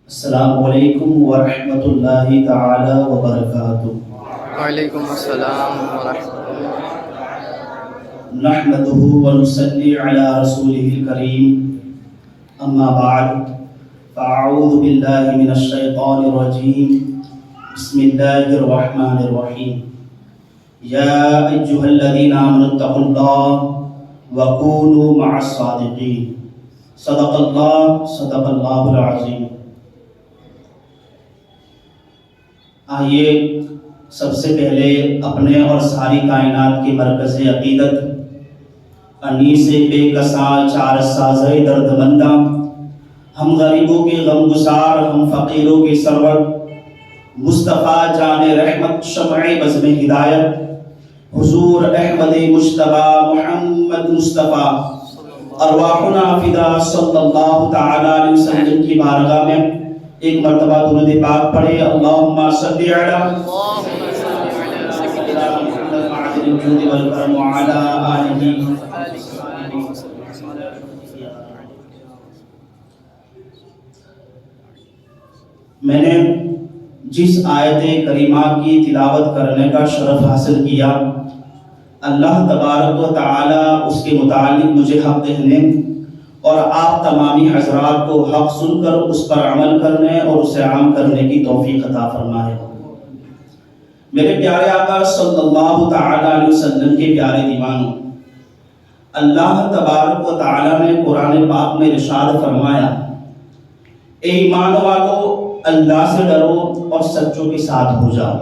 السلام علیکم ورحمۃ اللہ تعالی وبرکاتہ۔ وعلیکم السلام ورحمۃ اللہ۔ نحمده ونصلی علی رسولہ الکریم، اما بعد فاعوذ باللہ من الشیطان الرجیم، بسم اللہ الرحمن الرحیم۔ یا ایھا الذین آمنوا اتقوا اللہ وکونوا مع الصادقین۔ صدق اللہ العظیم۔ آئیے سب سے پہلے اپنے اور ساری کائنات کے مرکز عقیدت، انیس بے کساں چار ساز درد مندہ، ہم غریبوں کے غم گسار، ہم فقیروں کے سرور، مصطفیٰ جان رحمت شمع بزم ہدایت، حضور احمد مجتبیٰ محمد مصطفیٰ، ارواحنا فدا صلی اللہ تعالی علیہ وسلم کی بارگاہ میں ایک مرتبہ درود پاک پڑھے۔ اللہم صلی علی معدن الجود والکرم وعلی آلہ۔ میں نے جس آیت کریمہ کی تلاوت کرنے کا شرف حاصل کیا، اللہ تبارک و تعالی اس کے متعلق مجھے حق دینے اور آپ تمامی حضرات کو حق سن کر اس پر عمل کرنے اور اسے عام کرنے کی توفیق عطا فرمائے۔ میرے پیارے آقا صلی اللہ تعالی علیہ وسلم کے پیارے دیوانوں، اللہ تبارک و تعالی نے قرآن پاک میں ارشاد فرمایا، اے ایمان والو اللہ سے ڈرو اور سچوں کے ساتھ ہو جاؤ۔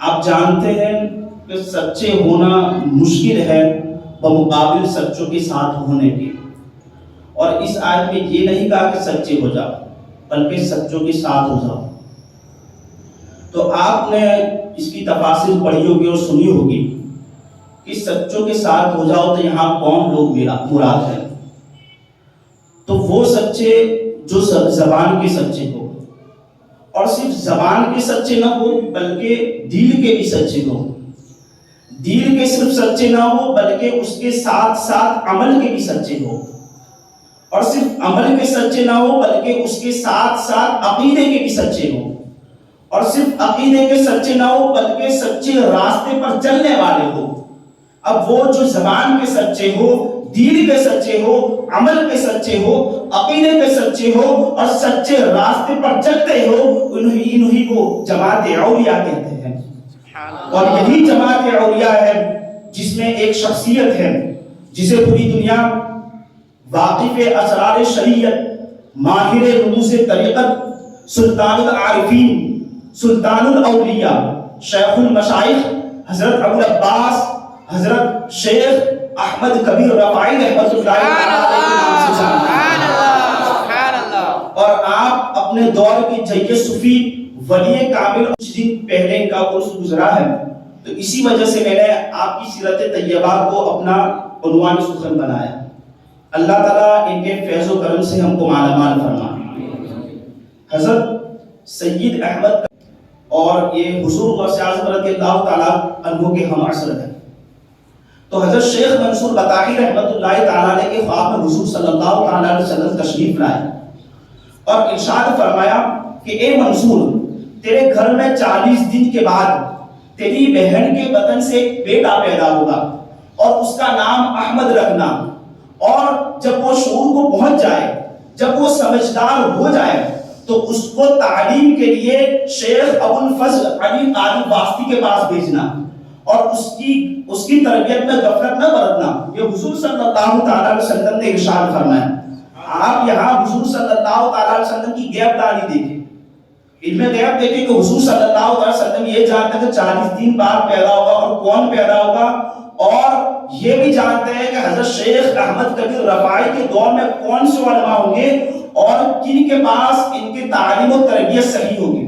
آپ جانتے ہیں کہ سچے ہونا مشکل ہے بمقابل سچوں کے ساتھ ہونے کے، اور اس آیت میں یہ نہیں کہا کہ سچے ہو جاؤ بلکہ سچوں کے ساتھ ہو جاؤ۔ تو آپ نے اس کی تفاصیل پڑھی ہوگی اور سنی ہوگی کہ سچوں کے ساتھ ہو جاؤ تو یہاں کون لوگ مراد ہیں؟ تو وہ سچے جو زبان کے سچے ہو، اور صرف زبان کے سچے نہ ہو بلکہ دل کے بھی سچے ہو، دل کے صرف سچے نہ ہو بلکہ اس کے ساتھ ساتھ عمل کے بھی سچے ہو، اور صرف عمل کے سچے نہ ہو بلکہ اس کے ساتھ ساتھ عقیدے کے بھی سچے ہو، اور صرف عقیدے کے سچے نہ ہو بلکہ سچے راستے پر چلنے والے ہو۔ اب وہ جو زبان کے سچے ہو، دین کے سچے ہو، عمل کے سچے ہو، عقیدے کے سچے ہو اور سچے راستے پر چلتے ہو، انہی کو جماعت اولیاء کہتے ہیں۔ اور یہی جماعت اولیاء ہے جس میں ایک شخصیت ہے جسے پوری دنیا واقف اسرار شریعت، ماہر رموز طریقت، سلطان العارفین، سلطان الاولیاء، شیخ المشائخ حضرت ابو العباس حضرت شیخ احمد کبیر رفاعی رحمۃ اللہ علیہ، اور آپ اپنے دور کی جی صوفی ولی کامل کچھ دن پہلے ان کا عرس گزرا ہے، تو اسی وجہ سے میں نے آپ کی سیرت طیبہ کو اپنا عنوان سخن بنایا۔ اللہ تعالیٰ ان کے فیض و کرم سے ہم کو مالا مال فرمائے۔ حضرت سید احمد اور یہ حضور غوث اعظم رضی اللہ تعالیٰ عنہ کے ہم عصر ہیں۔ تو حضرت شیخ منصور بطاحی رحمۃ اللہ تعالیٰ علیہ کے خواب میں حضور صلی اللہ تعالیٰ علیہ وسلم تشریف لائے اور ارشاد فرمایا کہ اے منصور، تیرے گھر میں 40 دن کے بعد تیری بہن کے بطن سے ایک بیٹا پیدا ہوگا اور اس کا نام احمد رکھنا، اور جب وہ شعور کو پہنچ جائے، جب وہ سمجھدار ہو جائے تو اس کو تعلیم کے لیے شیخ ابو الفضل علی قاری واسطی کے پاس بھیجنا، اور اس کی تربیت میں غفلت نہ برتنا۔ یہ حضور صلی اللہ تعالیٰ علیہ وسلم نے ارشاد فرمایا۔ آپ یہاں حضور صلی اللہ تعالیٰ علیہ وسلم کی غیب دانی دیکھیں، علم غیب دیکھیں کہ حضور صلی اللہ تعالیٰ علیہ وسلم یہ جانتے ہیں کہ 40 دن بعد پیدا ہوگا اور کون پیدا ہوگا، اور یہ بھی جانتے ہیں کہ حضرت شیخ احمد کبیر رفاعی کے دور میں کون سے علماء ہوں گے اور کن کے پاس ان کی تعلیم و تربیت صحیح ہوگی۔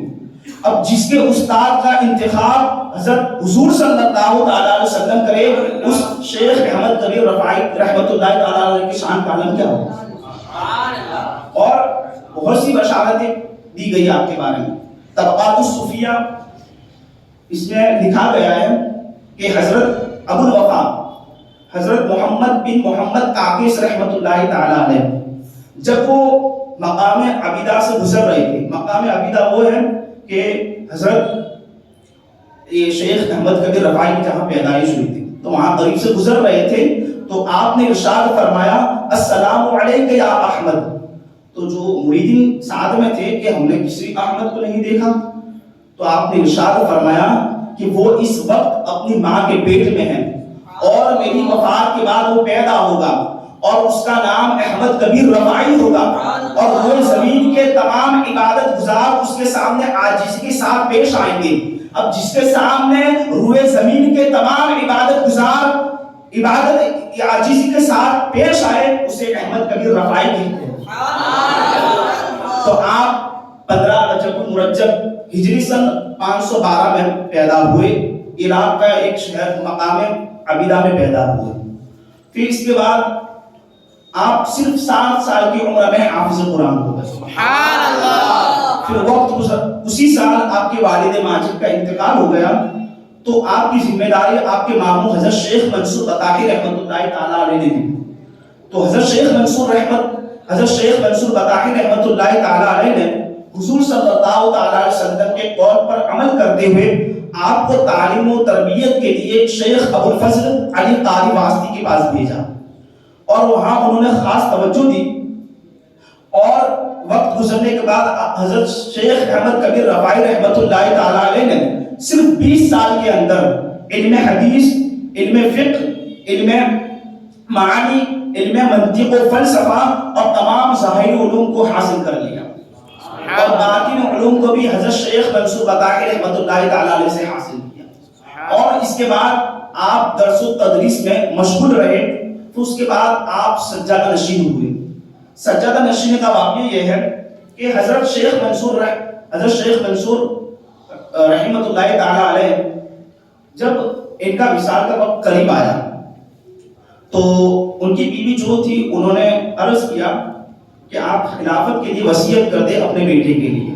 اب جس کے استاد کا انتخاب حضرت حضور صلی اللہ تعالیٰ علیہ وسلم کرے، اس شیخ احمد کبیر رفاعی رحمۃ اللہ تعالیٰ علیہ کی شان کا عالم کیا ہو۔ اور بہت سی بشارتیں دی گئی آپ کے بارے میں۔ طبقات الصوفیہ اس میں لکھا گیا ہے کہ حضرت ابو الوفا حضرت محمد بن محمد کاکس رحمۃ اللہ تعالیٰ علیہ جب وہ مقام عبیدہ سے گزر رہے تھے. مقام عبیدہ وہ ہے کہ حضرت یہ شیخ احمد کبیر رفاعی کی جہاں پیدائش ہوئی تھی تو وہاں قریب سے گزر رہے تھے تو آپ نے ارشاد فرمایا السلام علیک یا احمد. تو جو مریدین ساتھ میں تھے کہ ہم نے کسی احمد کو نہیں دیکھا تو آپ نے ارشاد فرمایا کہ وہ اس وقت اپنی ماں کے پیٹ میں ہے اور میری وفات کے بعد وہ پیدا ہوگا اور اس کا نام احمد کبیر رفاعی ہوگا اور وہ زمین کے تمام عبادت گزار اس کے سامنے عاجزی کے ساتھ پیش آئیں گے. اب جس کے سامنے روئے زمین کے تمام عبادت گزار عبادت عاجزی کے ساتھ پیش آئے اسے احمد کبیر رفاعی کہتے ہیں. تو آپ 15 رجب المرجب ہجری سن 512 میں پیدا ہوئے. عراق کا ایک شہر مقام عبیدہ میں پیدا ہوئے. پھر اس کے بعد آپ صرف 7 سال کی عمر میں حافظ قرآن ہو گئے. سبحان اللہ. پھر وقت گزر اسی سال آپ کے والد ماجد کا انتقال ہو گیا تو آپ کی ذمہ داری آپ کے ماموں حضرت شیخ منصور بطاحی رحمۃ اللہ تعالی علیہ نے دی. تو حضرت شیخ منصور بطاحی رحمۃ اللہ تعالی علیہ نے حضور صلی اللہ تعالی علیہ وسلم کے قول پر عمل کرتے ہوئے آپ کو تعلیم و تربیت کے لیے شیخ ابو الفضل علی قاری واسطی کے پاس بھیجا اور وہاں انہوں نے خاص توجہ دی. اور وقت گزرنے کے بعد حضرت شیخ احمد کبیر رفاعی رحمۃ اللہ تعالی علیہ نے صرف 20 سال کے اندر علم حدیث، علم فقہ، علم معانی، علم منطق و فلسفہ اور تمام ظاہری علوم کو حاصل کر لیا اور باطن علوم کو بھی حضرت شیخ منصور بطاحی رحمۃ اللہ تعالی علیہ سے حاصل کیا. اور اس کے بعد آپ درس و تدریس میں مشغول رہے. تو اس کے بعد آپ سجادہ نشین ہوئے. سجادہ نشین کا واقعہ یہ ہے کہ حضرت شیخ منصور رحمۃ اللہ تعالی علیہ جب ان کا وصال کا وقت قریب آیا تو ان کی بیوی جو تھی انہوں نے عرض کیا کہ آپ خلافت کے لیے وصیت کر دیں اپنے بیٹے کے لیے.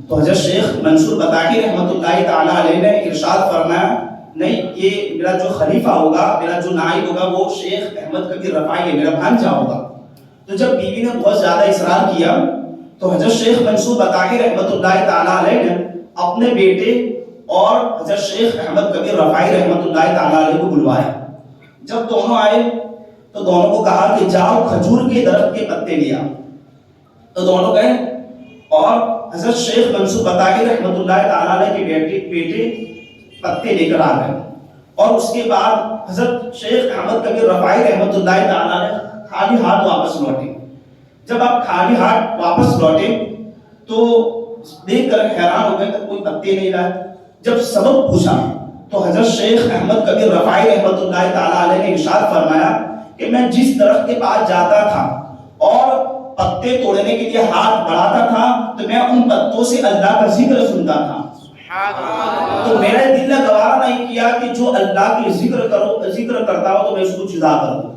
تو حضرت شیخ منصور بطاحی رحمۃ اللہ تعالی علیہ نے ارشاد فرمایا نہیں، یہ میرا جو خلیفہ ہوگا، میرا جو نائب ہوگا وہ شیخ احمد کبیر رفاعی ہے، میرا بھانجا ہوگا. تو جب بیوی نے بہت زیادہ اصرار کیا تو حضرت شیخ منصور بطاحی رحمۃ اللہ تعالی علیہ نے اپنے بیٹے اور حضرت شیخ احمد کبیر رفاعی رحمۃ اللہ تعالی علیہ کو بلوایا. جب دونوں آئے تو دونوں کو کہا کہ جاؤ کھجور کے درخت کے پتے لیا. تو دونوں گئے اور حضرت شیخ منصور بطاحی رحمۃ اللہ تعالی علیہ کے بیٹے پتے لے کر آ گئے. اور اس کے بعد حضرت شیخ احمد کبیر رفاعی رحمۃ اللہ تعالی علیہ خالی ہاتھ واپس لوٹے. جب آپ خالی ہاتھ واپس لوٹے تو دیکھ کر حیران ہو گئے کہ کوئی پتے نہیں لائے. جب سبب پوچھا تو حضرت شیخ احمد کبیر رفاعی رحمۃ اللہ تعالی علیہ نے ارشاد فرمایا کہ میں جس درخت کے پاس جاتا تھا اور پتے توڑنے کے لیے ہاتھ بڑھاتا تھا تو میں ان پتوں سے اللہ کا ذکر سنتا تھا. تو میرے دل نے گوارا نہیں کیا کہ جو اللہ کی ذکر کرتا ہو تو میں اس کو جدا کر دوں.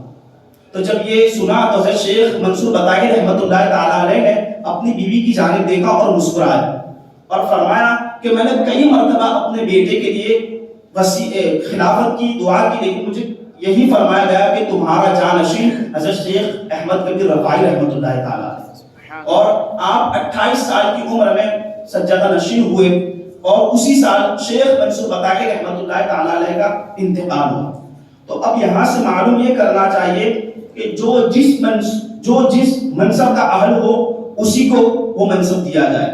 تو جب یہ سنا تو حضرت شیخ منصور بطاحی رحمۃ اللہ تعالی علیہ نے اپنی بیوی کی جانب دیکھا اور مسکرایا اور فرمایا کہ میں نے کئی مرتبہ اپنے بیٹے کے لیے خلافت کی دعا کی لیکن مجھے یہی فرمایا گیا کہ تمہارا جانشین حضرت شیخ احمد کبیر رفاعی رحمۃ اللہ تعالی علیہ. اور آپ 28 سال کی عمر میں سجادہ نشین ہوئے اور اسی سال شیخ منصور بطاحی رحمۃ اللہ تعالی علیہ کا انتقال ہوا. تو اب یہاں سے معلوم یہ کرنا چاہیے کہ جو جس منصب کا اہل ہو اسی کو وہ منصب دیا جائے.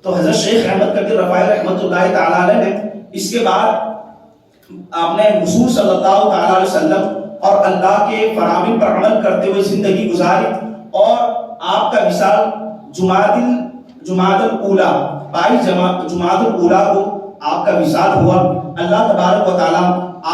تو حضرت شیخ احمد کبیر رفاعی رحمۃ اللہ تعالی علیہ نے اس کے بعد آپ نے حضور صلی اللہ تعالی علیہ وسلم اور اللہ کے فرامین پر عمل کرتے ہوئے زندگی گزاری اور آپ کا وصال جمادی الاولیٰ 22 جمادی الاولیٰ کو آپ کا وصال ہوا. اللہ تبارک و تعالی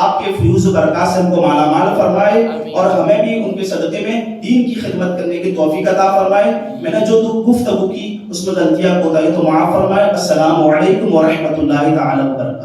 آپ کے فیوز و برکات سے ہم کو مالا مال فرمائے اور ہمیں بھی ان کے صدقے میں دین کی خدمت کرنے کی توفیق عطا فرمائے. میں نے جو گفتگو کی اس میں غلطیاں کوتاہی تو معاف فرمائے. السلام علیکم ورحمۃ اللہ تعالی وبرکاتہ.